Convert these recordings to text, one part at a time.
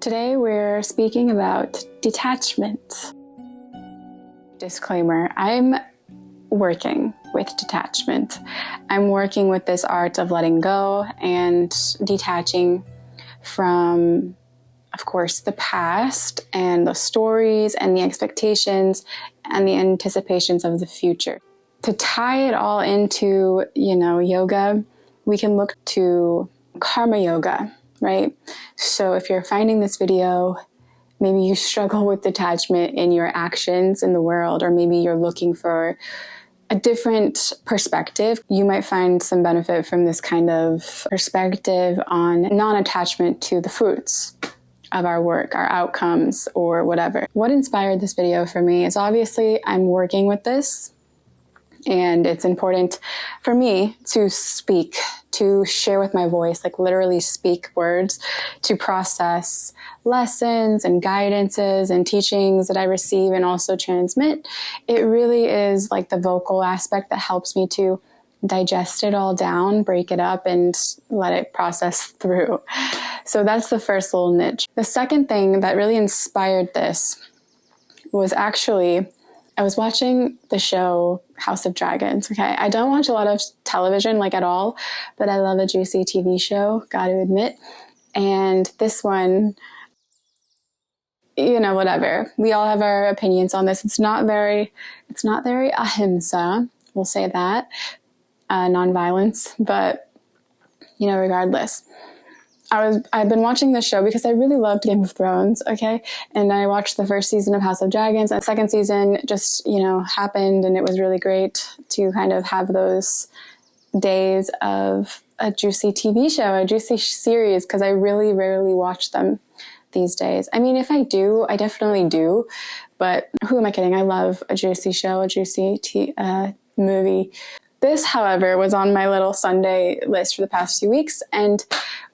Today we're speaking about detachment. Disclaimer, I'm working with detachment. I'm working with this art of letting go and detaching from, of course, the past and the stories and the expectations and the anticipations of the future. To tie it all into, yoga, we can look to karma yoga, right? So if you're finding this video, maybe you struggle with detachment in your actions in the world, or maybe you're looking for a different perspective, you might find some benefit from this kind of perspective on non-attachment to the fruits of our work, our outcomes, or whatever. What inspired this video for me is obviously I'm working with this, and it's important for me to speak, to share with my voice, like literally speak words, to process lessons and guidances and teachings that I receive and also transmit. It really is like the vocal aspect that helps me to digest it all down, break it up, and let it process through. So that's the first little niche. The second thing that really inspired this was actually, I was watching the show House of Dragons, okay? I don't watch a lot of television, like at all, but I love a juicy TV show, gotta admit. And this one, whatever. We all have our opinions on this. It's not very ahimsa, we'll say that, nonviolence, but, regardless. I've been watching this show because I really loved Game of Thrones, okay? And I watched the first season of House of Dragons. And the second season just, happened, and it was really great to kind of have those days of a juicy TV show, a juicy series, because I really rarely watch them these days. I mean, if I do, I definitely do, but who am I kidding? I love a juicy show, a juicy movie. This, however, was on my little Sunday list for the past few weeks, and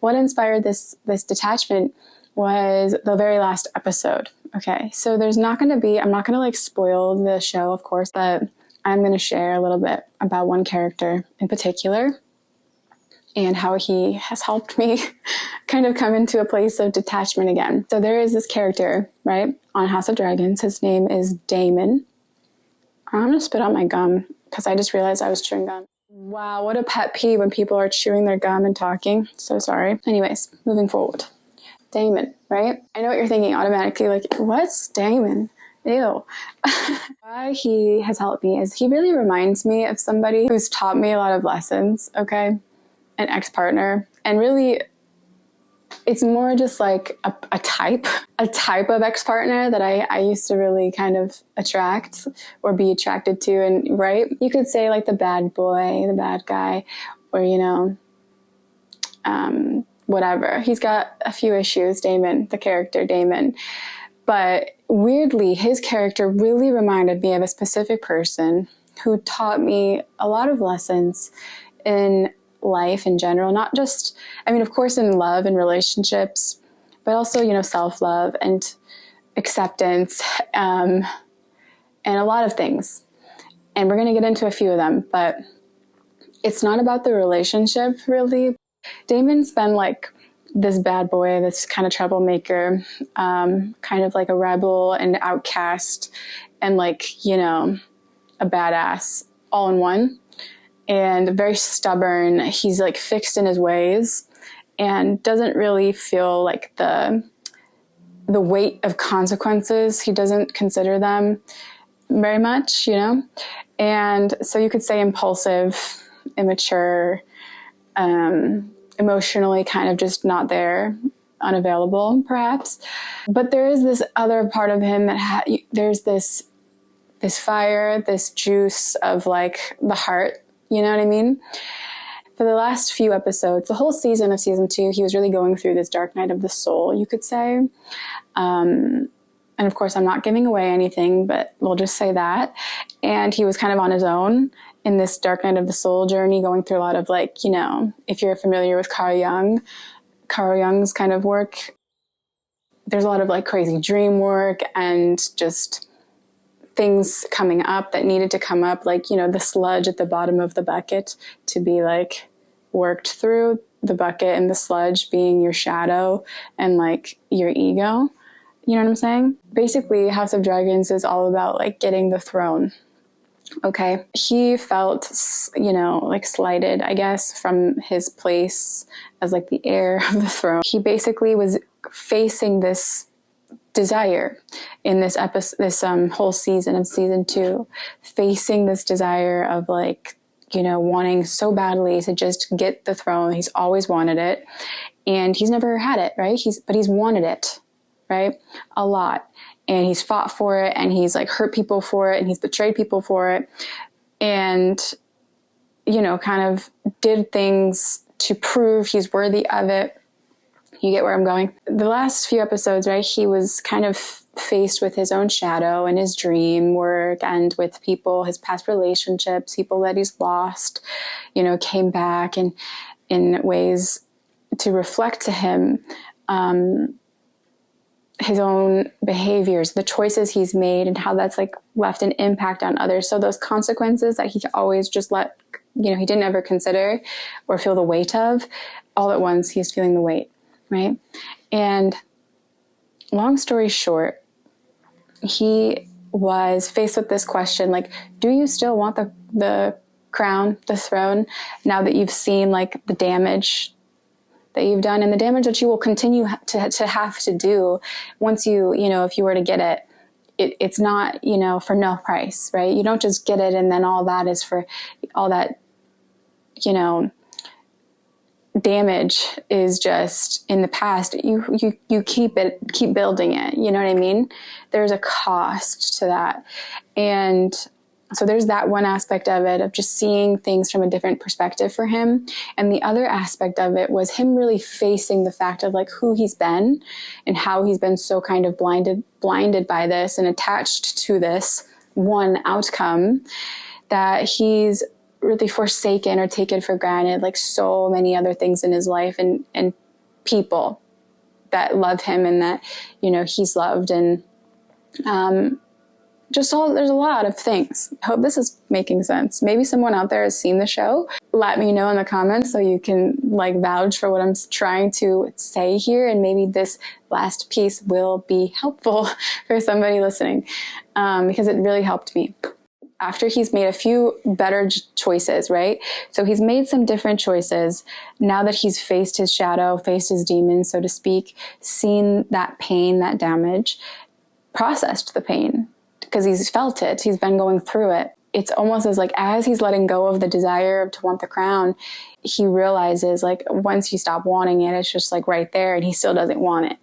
what inspired this detachment was the very last episode. Okay, so I'm not going to spoil the show, of course, but I'm going to share a little bit about one character in particular and how he has helped me kind of come into a place of detachment again. So there is this character, right, on House of Dragons. His name is Daemon. I'm going to spit out my gum because I just realized I was chewing gum. Wow, what a pet peeve when people are chewing their gum and talking. So sorry. Anyways, moving forward. Daemon, right? I know what you're thinking automatically, like, what's Daemon? Ew. Why he has helped me is he really reminds me of somebody who's taught me a lot of lessons, okay? An ex-partner. And really, it's more just like a type of ex-partner that I used to really kind of attract or be attracted to. And right, you could say like the bad boy, the bad guy, or, whatever. He's got a few issues, Daemon, the character Daemon. But weirdly, his character really reminded me of a specific person who taught me a lot of lessons in life in general, not just, of course, in love and relationships, but also, self-love and acceptance, and a lot of things. And we're going to get into a few of them, but it's not about the relationship, really. Daemon's been like this bad boy, this kind of troublemaker, kind of like a rebel and outcast, and like, a badass all in one. And very stubborn. He's like fixed in his ways and doesn't really feel like the weight of consequences. He doesn't consider them very much, And so you could say impulsive, immature, emotionally kind of just not there, unavailable perhaps. But there is this other part of him that there's this fire, this juice of like the heart. You know what I mean? For the last few episodes, the whole season of season 2, he was really going through this dark night of the soul, you could say. And of course, I'm not giving away anything, but we'll just say that. And he was kind of on his own in this dark night of the soul journey, going through a lot of like, if you're familiar with Carl Jung's kind of work, there's a lot of like crazy dream work and just things coming up that needed to come up, like, the sludge at the bottom of the bucket to be like worked through, the bucket and the sludge being your shadow and like your ego. You know what I'm saying? Basically, House of Dragons is all about like getting the throne. Okay. He felt, like slighted, I guess, from his place as like the heir of the throne. He basically was facing this desire in this episode, this whole season of season 2, facing this desire of like, wanting so badly to just get the throne. He's always wanted it, and he's never had it, right? But he's wanted it, right? A lot. And he's fought for it, and he's like hurt people for it, and he's betrayed people for it. And, kind of did things to prove he's worthy of it. You get where I'm going? The last few episodes, right, he was kind of faced with his own shadow and his dream work, and with people, his past relationships, people that he's lost, came back and in ways to reflect to him his own behaviors, the choices he's made, and how that's like left an impact on others. So those consequences that he always just let, he didn't ever consider or feel the weight of, all at once he's feeling the weight, right? And long story short, he was faced with this question, like, do you still want the crown, the throne, now that you've seen like the damage that you've done and the damage that you will continue to have to do once you, if you were to get it, it's not, for no price, right? You don't just get it and then all that is for all that, damage is just in the past. You keep building it. You know what I mean? There's a cost to that. And so there's that one aspect of it, of just seeing things from a different perspective for him. And the other aspect of it was him really facing the fact of like who he's been and how he's been so kind of blinded by this and attached to this one outcome, that he's really forsaken or taken for granted like so many other things in his life, and people that love him and that, he's loved. And there's a lot of things. I hope this is making sense. Maybe someone out there has seen the show. Let me know in the comments so you can like vouch for what I'm trying to say here. And maybe this last piece will be helpful for somebody listening, because it really helped me. After he's made a few better choices, right? So he's made some different choices. Now that he's faced his shadow, faced his demons, so to speak, seen that pain, that damage, processed the pain, because he's felt it. He's been going through it. It's almost as like, as he's letting go of the desire to want the crown, he realizes like once you stop wanting it, it's just like right there, and he still doesn't want it.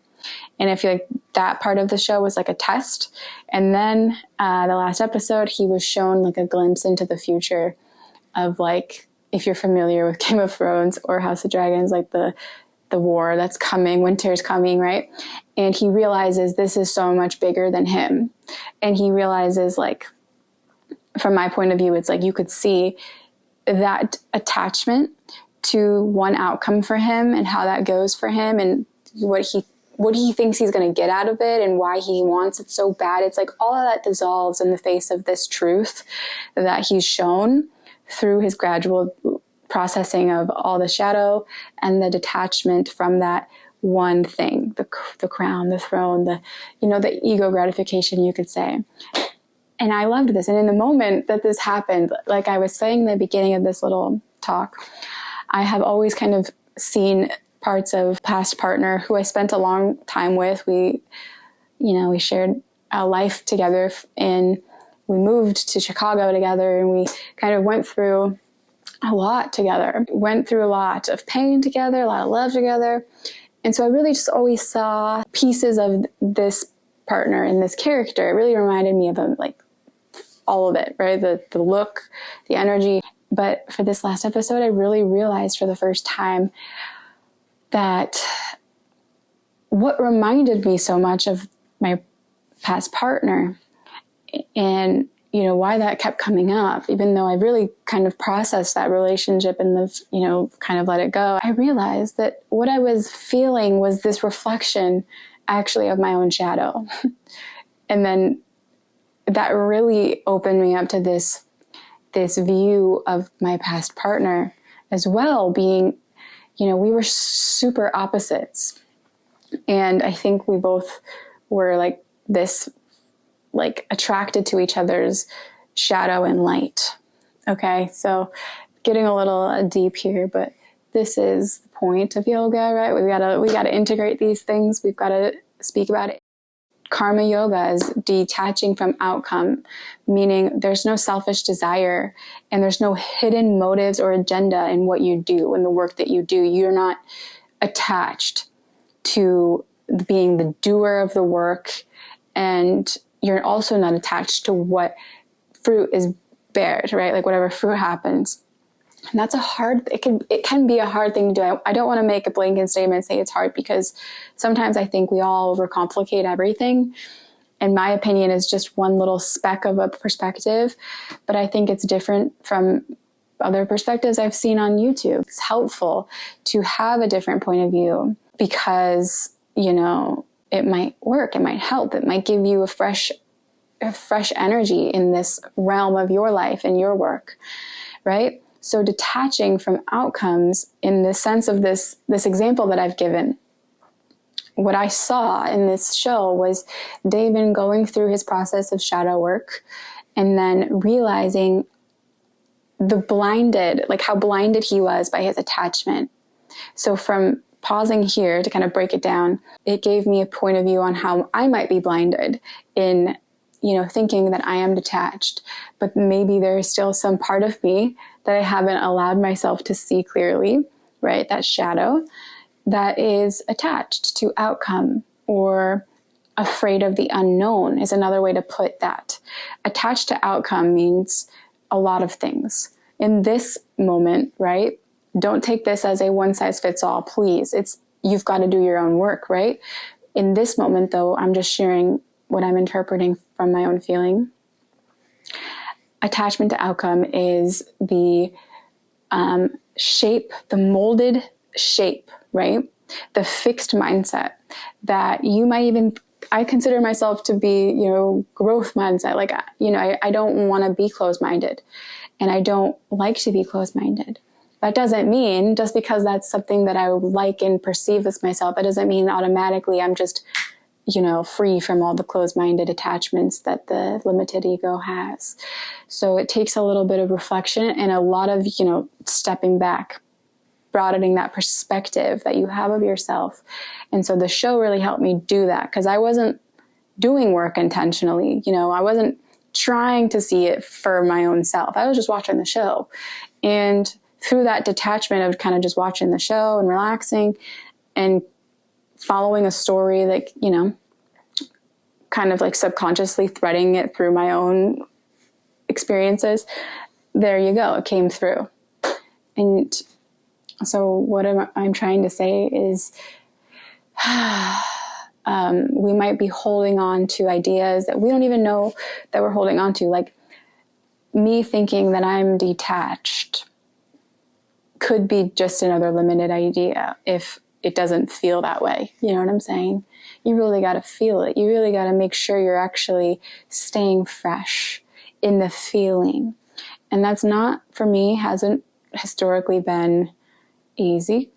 And I feel like that part of the show was like a test. And then the last episode, he was shown like a glimpse into the future of like, if you're familiar with Game of Thrones or House of Dragons, like the war that's coming, winter's coming, right? And he realizes this is so much bigger than him. And he realizes, like, from my point of view, it's like you could see that attachment to one outcome for him and how that goes for him and what he thinks he's going to get out of it and why he wants it so bad. It's like all of that dissolves in the face of this truth that he's shown through his gradual processing of all the shadow and the detachment from that one thing, the crown, the throne, the ego gratification, you could say. And I loved this. And in the moment that this happened, like I was saying in the beginning of this little talk, I have always kind of seen parts of past partner who I spent a long time with. We shared a life together, and we moved to Chicago together, and we kind of went through a lot together, went through a lot of pain together, a lot of love together. And so I really just always saw pieces of this partner and this character. It really reminded me of him, like all of it, right? The look, the energy. But for this last episode, I really realized for the first time that what reminded me so much of my past partner and, why that kept coming up, even though I really kind of processed that relationship and kind of let it go, I realized that what I was feeling was this reflection actually of my own shadow. And then that really opened me up to this view of my past partner as well, being, we were super opposites. And I think we both were like this, like attracted to each other's shadow and light. Okay, so getting a little deep here, but this is the point of yoga, right? We gotta integrate these things. We've got to speak about it. Karma yoga is detaching from outcome, meaning there's no selfish desire and there's no hidden motives or agenda in what you do and the work that you do. You're not attached to being the doer of the work, and you're also not attached to what fruit is bared, right? Like whatever fruit happens. And that's it can be a hard thing to do. I don't want to make a blanket statement and say it's hard, because sometimes I think we all overcomplicate everything. And my opinion is just one little speck of a perspective, but I think it's different from other perspectives I've seen on YouTube. It's helpful to have a different point of view, because, it might work, it might help, it might give you a fresh energy in this realm of your life and your work, right? So detaching from outcomes in the sense of this example that I've given, what I saw in this show was David going through his process of shadow work and then realizing how blinded he was by his attachment. So from pausing here to kind of break it down, it gave me a point of view on how I might be blinded in, thinking that I am detached, but maybe there is still some part of me that I haven't allowed myself to see clearly, right? That shadow that is attached to outcome, or afraid of the unknown is another way to put that. Attached to outcome means a lot of things. In this moment, right? Don't take this as a one size fits all, please. You've got to do your own work, right? In this moment, though, I'm just sharing what I'm interpreting from my own feeling. Attachment to outcome is the shape, the molded shape, right? The fixed mindset that you might even, I consider myself to be, growth mindset. Like, I don't want to be closed-minded, and I don't like to be closed-minded. That doesn't mean, just because that's something that I like and perceive as myself, that doesn't mean automatically I'm just, free from all the closed-minded attachments that the limited ego has. So it takes a little bit of reflection and a lot of, stepping back, broadening that perspective that you have of yourself. And so the show really helped me do that, because I wasn't doing work intentionally. I wasn't trying to see it for my own self. I was just watching the show. And through that detachment of kind of just watching the show and relaxing and following a story, like, kind of like subconsciously threading it through my own experiences, there you go. It came through. And so what I'm trying to say is we might be holding on to ideas that we don't even know that we're holding on to. Like me thinking that I'm detached could be just another limited idea if it doesn't feel that way. You know what I'm saying? You really got to feel it. You really got to make sure you're actually staying fresh in the feeling. And that's not, for me, hasn't historically been easy.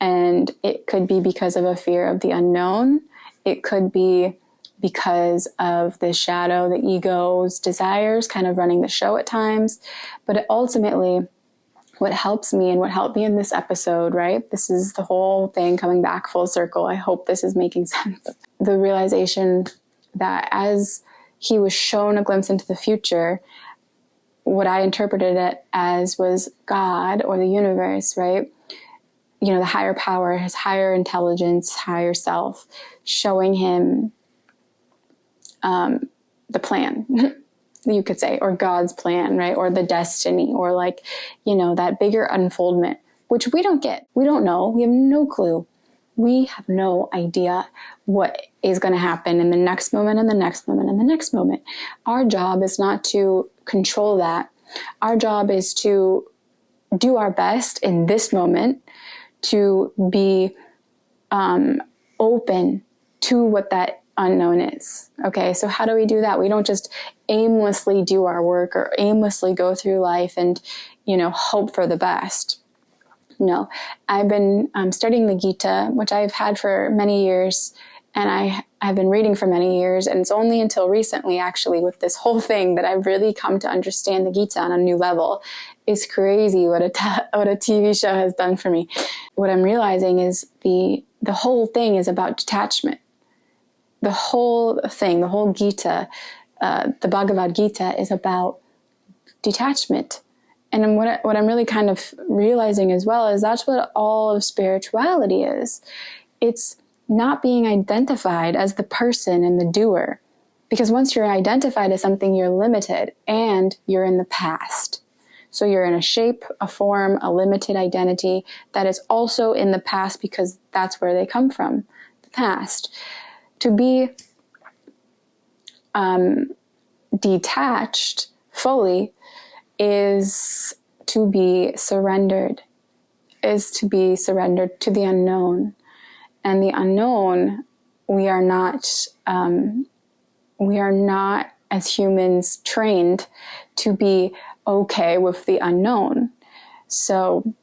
And it could be because of a fear of the unknown. It could be because of the shadow, the ego's desires kind of running the show at times. But ultimately, what helps me and what helped me in this episode, right? This is the whole thing coming back full circle. I hope this is making sense. The realization that as he was shown a glimpse into the future, what I interpreted it as was God or the universe, right? The higher power, his higher intelligence, higher self, showing him the plan, you could say, or God's plan, right? Or the destiny, or that bigger unfoldment, which we don't get. We don't know. We have no clue. We have no idea what is going to happen in the next moment and the next moment and the next moment. Our job is not to control that. Our job is to do our best in this moment to be open to what that unknown is. Okay, so how do we do that? We don't just aimlessly do our work or aimlessly go through life and, hope for the best. No, I've been studying the Gita, which I've had for many years, and I've been reading for many years, and it's only until recently, actually, with this whole thing that I've really come to understand the Gita on a new level. It's crazy what a TV show has done for me. What I'm realizing is the whole thing is about detachment. The whole thing, the whole Gita, the Bhagavad Gita is about detachment. And what I'm really kind of realizing as well is that's what all of spirituality is. It's not being identified as the person and the doer. Because once you're identified as something, you're limited and you're in the past. So you're in a shape, a form, a limited identity that is also in the past because that's where they come from, the past. To be detached fully is to be surrendered to the unknown. And the unknown, we are not as humans trained to be okay with the unknown. So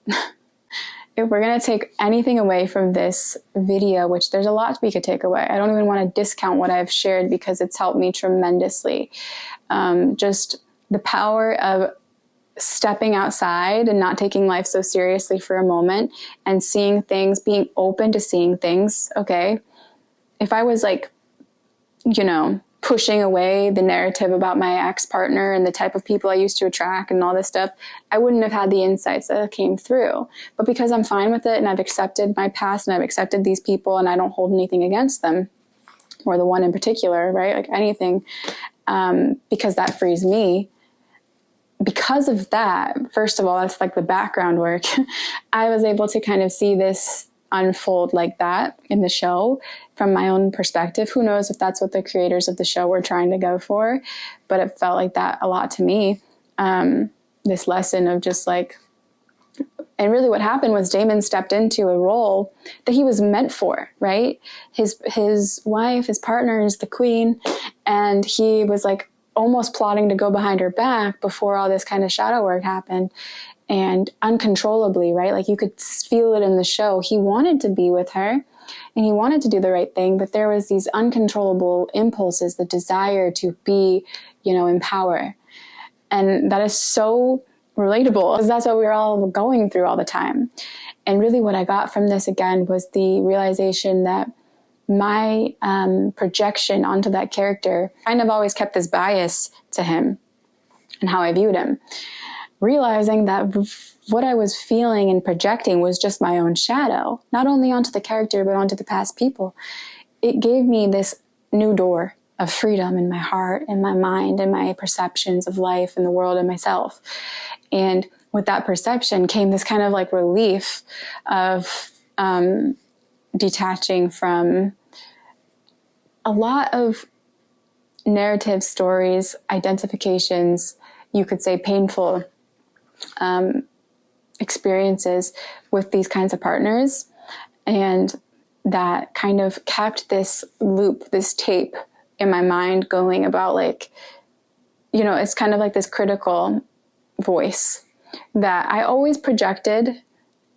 if we're going to take anything away from this video, which there's a lot we could take away, I don't even want to discount what I've shared because it's helped me tremendously. Just the power of stepping outside and not taking life so seriously for a moment and seeing things, being open to seeing things. Okay, if I was pushing away the narrative about my ex-partner and the type of people I used to attract and all this stuff, I wouldn't have had the insights that came through. But because I'm fine with it and I've accepted my past and I've accepted these people and I don't hold anything against them, or the one in particular, right? Like anything, because that frees me. Because of that, first of all, that's like the background work. I was able to kind of see this unfold like that in the show from my own perspective. Who knows if that's what the creators of the show were trying to go for, but it felt like that a lot to me. This lesson of just like, and really what happened was Damon stepped into a role that he was meant for, right? His wife, his partner is the queen, and he was like almost plotting to go behind her back before all this kind of shadow work happened, and uncontrollably, right? Like you could feel it in the show. He wanted to be with her and he wanted to do the right thing, but there was these uncontrollable impulses, the desire to be, in power. And that is so relatable because that's what we're all going through all the time. And really what I got from this again was the realization that my projection onto that character kind of always kept this bias to him and how I viewed him. Realizing that what I was feeling and projecting was just my own shadow, not only onto the character, but onto the past people. It gave me this new door of freedom in my heart and my mind and my perceptions of life and the world and myself. And with that perception came this kind of like relief of detaching from a lot of narrative stories, identifications, you could say painful experiences with these kinds of partners. And that kind of kept this loop, this tape in my mind going about it's kind of like this critical voice that I always projected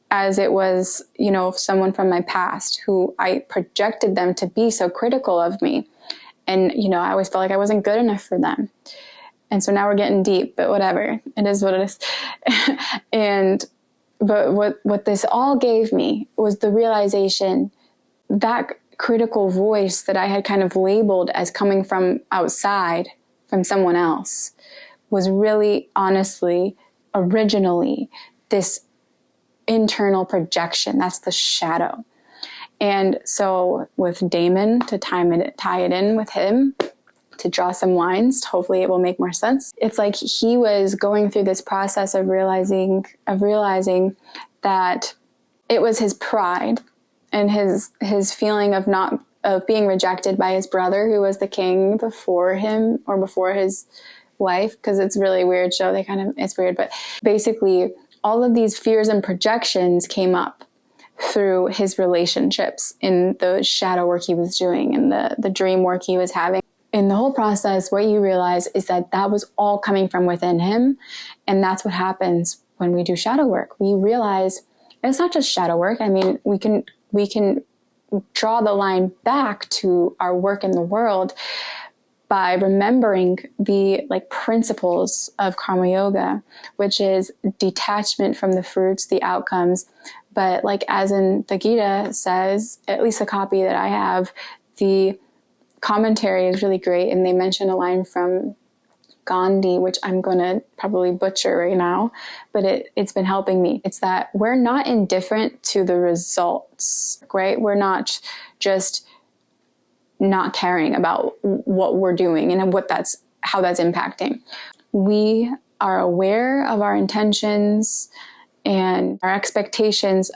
as it was, someone from my past who I projected them to be so critical of me. And, I always felt like I wasn't good enough for them. And so now we're getting deep, but whatever, it is what it is. But what this all gave me was the realization that critical voice that I had kind of labeled as coming from outside, from someone else, was really, honestly, originally this internal projection. That's the shadow. And so with Damon, to tie it in with him, to draw some lines, hopefully it will make more sense. It's like he was going through this process of realizing that it was his pride and his feeling of being rejected by his brother, who was the king before him or before his wife, because it's really weird show. It's weird, but basically all of these fears and projections came up through his relationships in the shadow work he was doing and the dream work he was having. in the whole process, what you realize is that that was all coming from within him. And that's what happens when we do shadow work. We realize it's not just shadow work. I mean, we can draw the line back to our work in the world by remembering the principles of karma yoga, which is detachment from the fruits, the outcomes. But as in the Gita says, at least the copy that I have, the commentary is really great. And they mention a line from Gandhi, which I'm going to probably butcher right now, but it's been helping me. It's that we're not indifferent to the results, right? We're not just not caring about what we're doing and how that's impacting. We are aware of our intentions and our expectations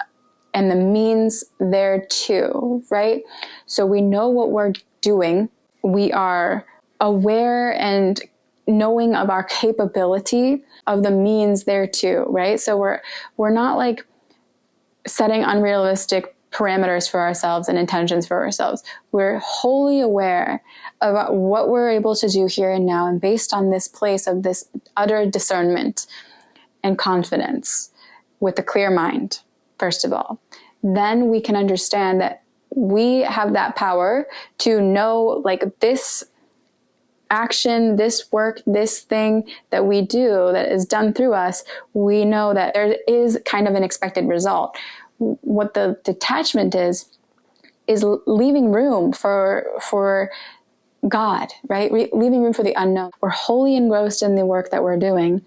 and the means there too, right? So we know what we're doing. We are aware and knowing of our capability of the means there too, right? So we're not setting unrealistic parameters for ourselves and intentions for ourselves. We're wholly aware of what we're able to do here and now, and based on this place of this utter discernment and confidence with a clear mind, first of all, then we can understand that we have that power to know this action, this work, this thing that we do that is done through us, we know that there is kind of an expected result. What the detachment is leaving room for God, right? Leaving room for the unknown. We're wholly engrossed in the work that we're doing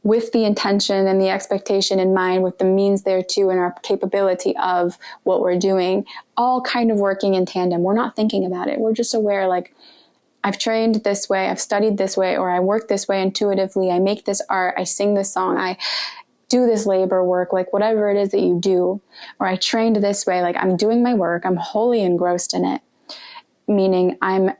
with the intention and the expectation in mind, with the means there too, and our capability of what we're doing, all kind of working in tandem. We're not thinking about it. We're just aware, I've trained this way, I've studied this way, or I work this way intuitively, I make this art, I sing this song, I do this labor work, whatever it is that you do, or I trained this way, I'm doing my work, I'm wholly engrossed in it, meaning I'm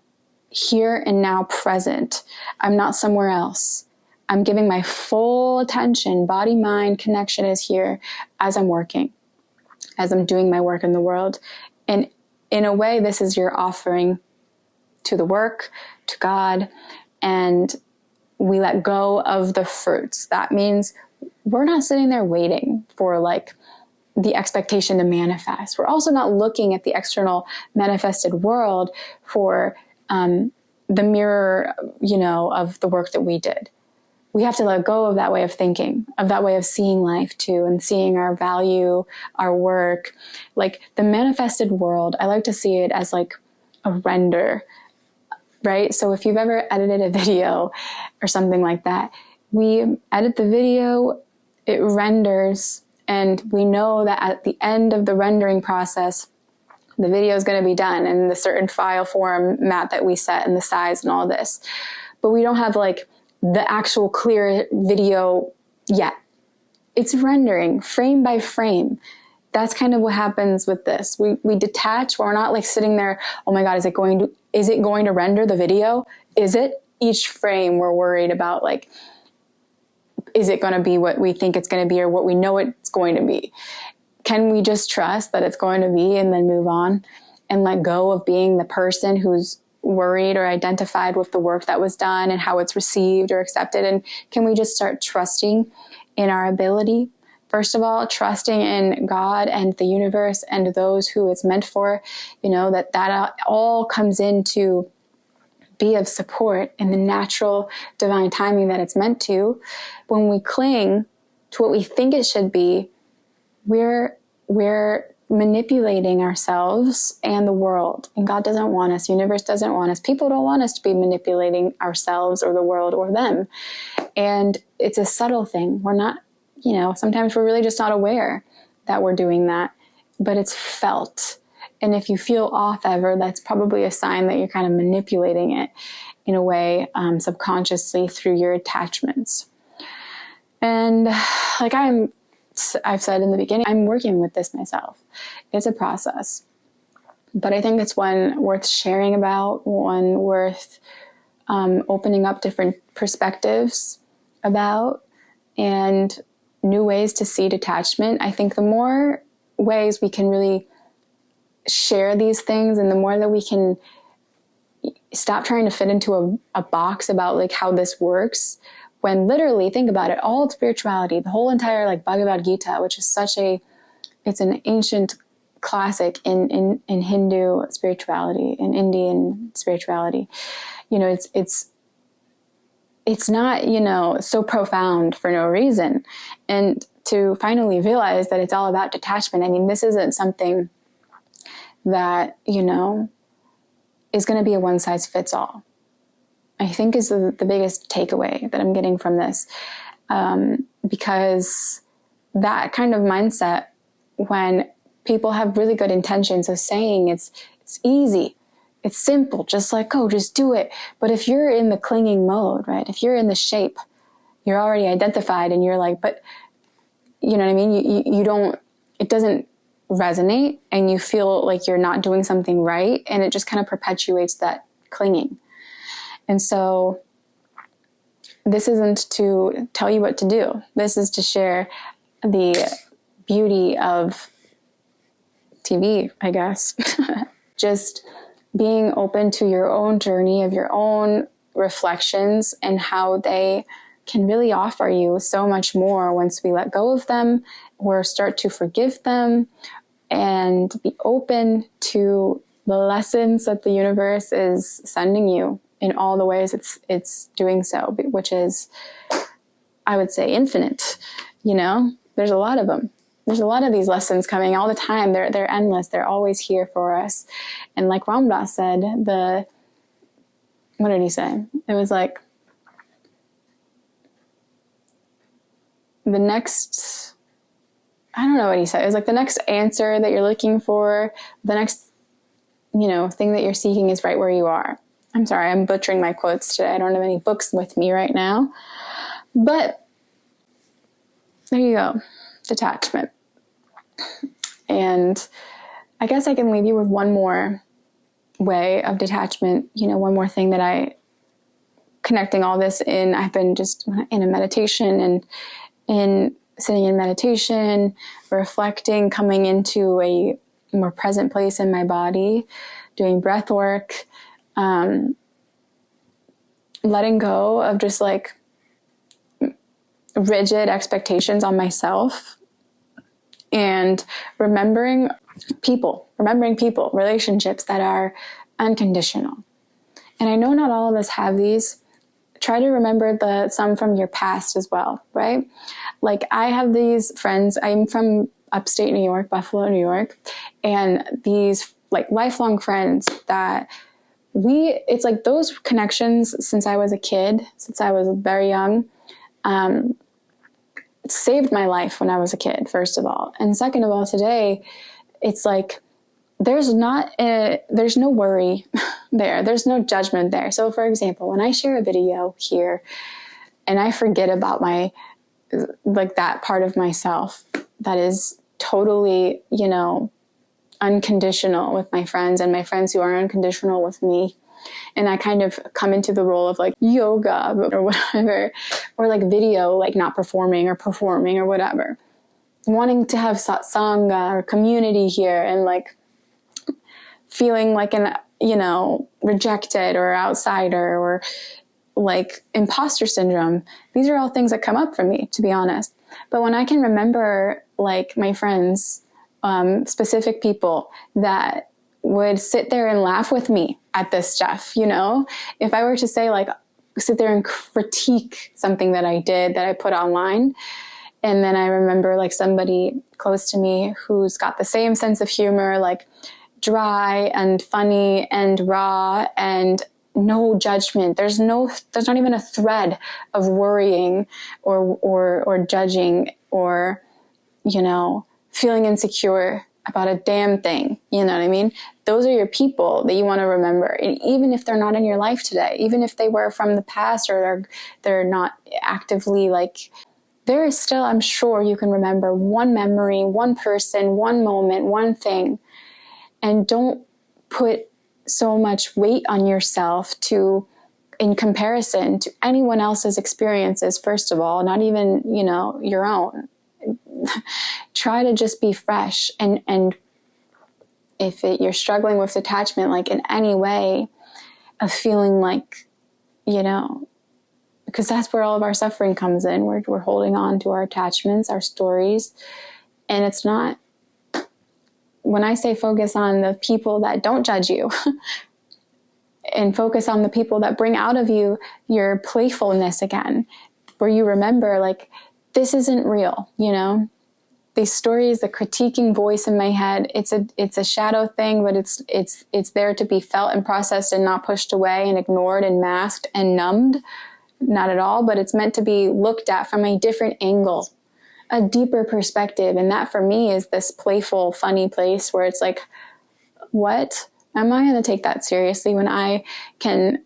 here and now present. I'm not somewhere else. I'm giving my full attention, body, mind, connection is here as I'm working, as I'm doing my work in the world. And in a way, this is your offering to the work, to God, and we let go of the fruits. That means we're not sitting there waiting for the expectation to manifest. We're also not looking at the external manifested world for the mirror, of the work that we did. We have to let go of that way of thinking, of that way of seeing life too, and seeing our value, our work. The manifested world, I like to see it as a render, right? So if you've ever edited a video or something like that, we edit the video, it renders, and we know that at the end of the rendering process, the video is going to be done in the certain file format that we set and the size and all this. But we don't have the actual clear video yet. It's rendering frame by frame. That's kind of what happens with this. We detach. We're not sitting there, oh my God, is it going to render the video? Is it? Each frame we're worried about, is it going to be what we think it's going to be or what we know it's going to be? Can we just trust that it's going to be and then move on and let go of being the person who's worried or identified with the work that was done and how it's received or accepted? And can we just start trusting in our ability? First of all, trusting in God and the universe and those who it's meant for, that all comes into be of support in the natural divine timing that it's meant to. When we cling to what we think it should be, we're manipulating ourselves and the world. And God doesn't want us. Universe doesn't want us. People don't want us to be manipulating ourselves or the world or them. And it's a subtle thing. We're not, sometimes we're really just not aware that we're doing that, but it's felt. And if you feel off ever, that's probably a sign that you're kind of manipulating it in a way, subconsciously through your attachments. And I've said in the beginning, I'm working with this myself. It's a process, but I think it's one worth sharing about, one worth opening up different perspectives about, and new ways to see detachment. I think the more ways we can really share these things, and the more that we can stop trying to fit into a box about like how this works, when literally, think about it, all of spirituality, the whole entire like Bhagavad Gita, which is it's an ancient classic in Hindu spirituality, in Indian spirituality. It's not, so profound for no reason. And to finally realize that it's all about detachment. I mean, this isn't something that, is going to be a one size fits all, I think is the biggest takeaway that I'm getting from this. Because that kind of mindset, when people have really good intentions of saying it's easy, it's simple, just like, oh, just do it. But if you're in the clinging mode, right? If you're in the shape, you're already identified and you're like, but you know what I mean? You don't, it doesn't resonate and you feel like you're not doing something right. And it just kind of perpetuates that clinging. And so this isn't to tell you what to do. This is to share the beauty of TV, I guess. Just being open to your own journey, of your own reflections, and how they can really offer you so much more once we let go of them or start to forgive them and be open to the lessons that the universe is sending you in all the ways it's doing so, which is, I would say, infinite. There's a lot of them. There's a lot of these lessons coming all the time. They're endless. They're always here for us. And like Ram Dass said, what did he say? It was like, the next, I don't know what he said. It was like the next answer that you're looking for, the next, thing that you're seeking is right where you are. I'm sorry, I'm butchering my quotes today. I don't have any books with me right now. But there you go. Detachment. And I guess I can leave you with one more way of detachment. One more thing that connecting all this in, I've been just in a meditation and in sitting in meditation, reflecting, coming into a more present place in my body, doing breath work, letting go of just like rigid expectations on myself, and remembering people, relationships that are unconditional. And I know not all of us have these. Try to remember some from your past as well, right? Like I have these friends, I'm from upstate New York, Buffalo, New York, and these like lifelong friends that it's like those connections since I was a kid, since I was very young, saved my life when I was a kid, first of all. And second of all, today, it's like, there's no worry there. There's no judgment there. So for example, when I share a video here and I forget about that part of myself that is totally, unconditional with my friends and my friends who are unconditional with me, and I kind of come into the role of like yoga or whatever, or like video, like not performing or whatever, wanting to have satsanga or community here, and like feeling like an, rejected or outsider or like imposter syndrome. These are all things that come up for me, to be honest. But when I can remember like my friends, specific people that would sit there and laugh with me at this stuff, if I were to say like, sit there and critique something that I did, that I put online, and then I remember like somebody close to me who's got the same sense of humor, like dry and funny and raw and no judgment. There's not even a thread of worrying or judging or, feeling insecure about a damn thing. You know what I mean? Those are your people that you want to remember. And even if they're not in your life today, even if they were from the past or they're not actively like, there is still, I'm sure you can remember one memory, one person, one moment, one thing. And don't put so much weight on yourself in comparison to anyone else's experiences, first of all, not even, your own. Try to just be fresh. And if you're struggling with detachment, like in any way, of feeling like, because that's where all of our suffering comes in. We're holding on to our attachments, our stories. And it's not, when I say focus on the people that don't judge you and focus on the people that bring out of you your playfulness again, where you remember, like, this isn't real, These stories, the critiquing voice in my head, it's a shadow thing, but it's there to be felt and processed and not pushed away and ignored and masked and numbed. Not at all, but it's meant to be looked at from a different angle, a deeper perspective. And that for me is this playful, funny place where it's like, what? Am I going to take that seriously when I can,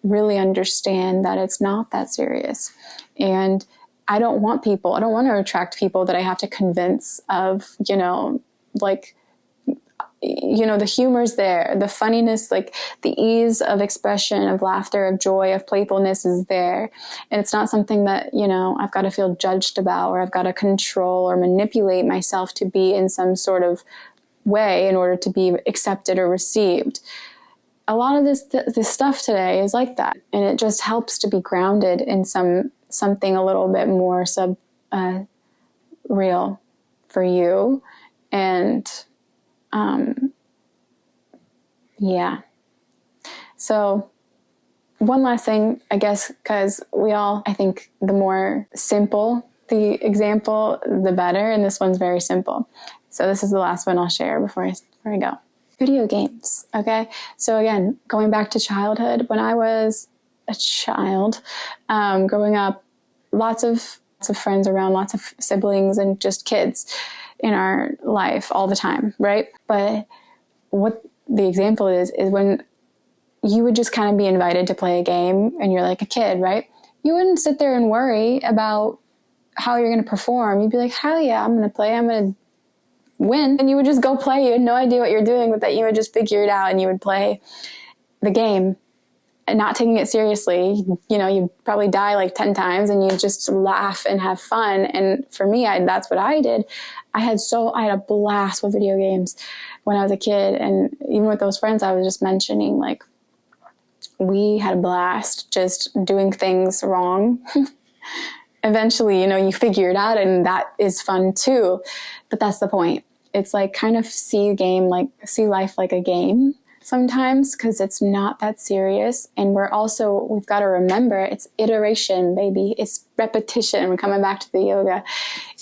really understand that it's not that serious? And I don't want to attract people that I have to convince of, the humor's there, the funniness, like the ease of expression, of laughter, of joy, of playfulness is there. And it's not something that, I've got to feel judged about, or I've got to control or manipulate myself to be in some sort of way in order to be accepted or received. A lot of this stuff today is like that. And it just helps to be grounded in something a little bit more real for you. And, yeah. So one last thing, I guess, because I think the more simple the example, the better. And this one's very simple. So this is the last one I'll share before I go. Video games. Okay. So again, going back to childhood, when I was a child, growing up, lots of friends around, lots of siblings and just kids in our life all the time. Right. But what the example is when you would just kind of be invited to play a game and you're like a kid, right? You wouldn't sit there and worry about how you're going to perform. You'd be like, hell yeah, I'm going to play. I'm going to win. And you would just go play. You had no idea what you're doing, but that you would just figure it out and you would play the game and not taking it seriously. You'd probably die like 10 times and you just laugh and have fun. And for me, that's what I did. I had a blast with video games when I was a kid. And even with those friends I was just mentioning, like, we had a blast just doing things wrong. Eventually, you figure it out and that is fun too. But that's the point. It's like kind of see life like a game sometimes, because it's not that serious. And we've got to remember it's iteration, baby. It's repetition. We're coming back to the yoga.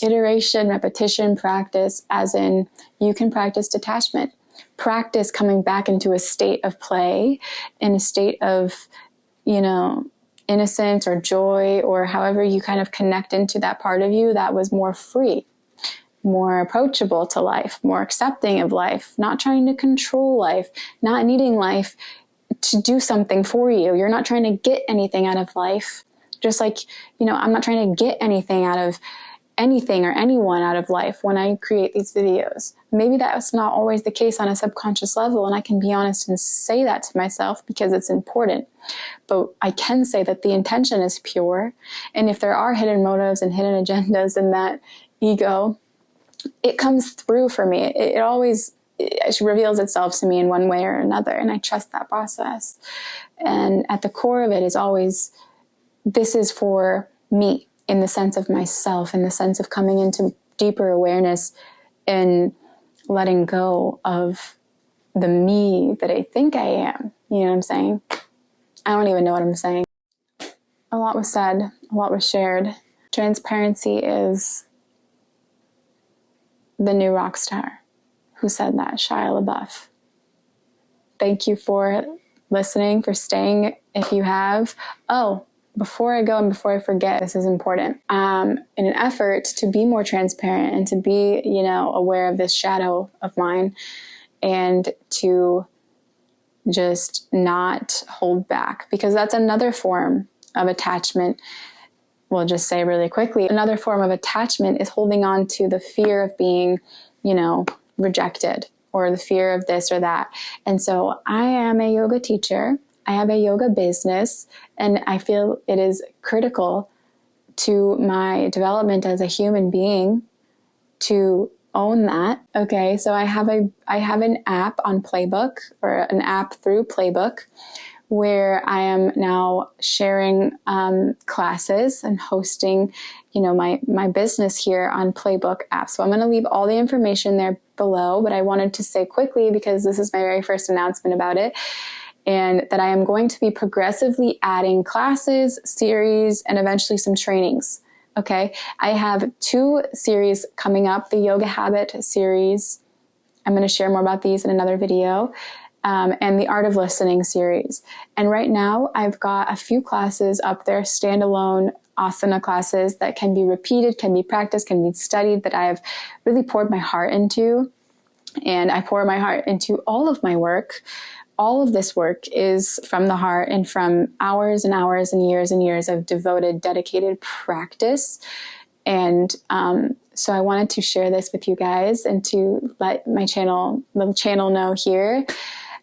Iteration, repetition, practice, as in you can practice detachment. Practice coming back into a state of play, in a state of, innocence or joy, or however you kind of connect into that part of you that was more free, more approachable to life, more accepting of life, not trying to control life, not needing life to do something for you. You're not trying to get anything out of life. Just like, I'm not trying to get anything out of anything or anyone out of life when I create these videos. Maybe that's not always the case on a subconscious level, and I can be honest and say that to myself because it's important. But I can say that the intention is pure, and if there are hidden motives and hidden agendas in that ego, it comes through for me. It always reveals itself to me in one way or another, and I trust that process. And at the core of it is always, this is for me, in the sense of myself, in the sense of coming into deeper awareness and letting go of the me that I think I am. You know what I'm saying? I don't even know what I'm saying. A lot was said, a lot was shared. Transparency is the new rock star. Who said that? Shia LaBeouf. Thank you for listening, for staying if you have. Before I go and before I forget, this is important. In an effort to be more transparent and to be, aware of this shadow of mine, and to just not hold back, because that's another form of attachment. We'll just say really quickly, another form of attachment is holding on to the fear of being, rejected, or the fear of this or that. And so I am a yoga teacher. I have a yoga business, and I feel it is critical to my development as a human being to own that. Okay, so I have an app on Playbook, or an app through Playbook, where I am now sharing classes and hosting, my business here on Playbook app. So I'm going to leave all the information there below, but I wanted to say quickly, because this is my very first announcement about it, and that I am going to be progressively adding classes, series, and eventually some trainings. Okay. I have 2 series coming up, the Yoga Habit series. I'm going to share more about these in another video. And the Art of Listening series. And right now I've got a few classes up there, standalone asana classes that can be repeated, can be practiced, can be studied, that I've really poured my heart into. And I pour my heart into all of my work. All of this work is from the heart and from hours and hours and years of devoted, dedicated practice. And so I wanted to share this with you guys and to let the channel know here.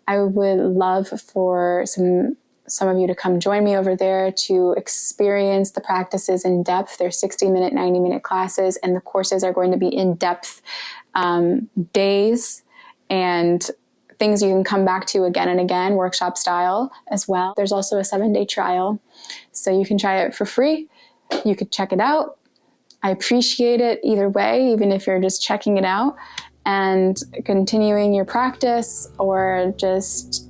I would love for some of you to come join me over there to experience the practices in depth. They're 60-minute, 90-minute classes, and the courses are going to be in-depth days and things you can come back to again and again, workshop style as well. There's also a 7-day trial, so you can try it for free. You could check it out. I appreciate it either way, even if you're just checking it out and continuing your practice, or just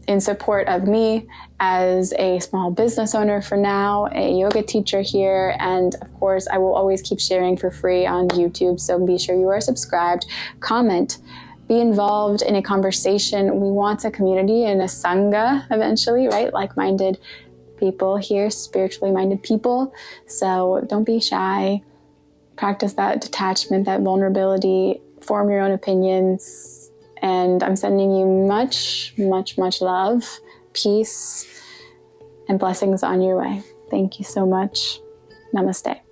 in support of me as a small business owner for now, a yoga teacher here. And of course, I will always keep sharing for free on YouTube. So be sure you are subscribed, comment, be involved in a conversation. We want a community and a sangha eventually, right? Like-minded people here, spiritually minded people. So don't be shy. Practice that detachment, that vulnerability, form your own opinions. And I'm sending you much, much, much love, peace, and blessings on your way. Thank you so much. Namaste.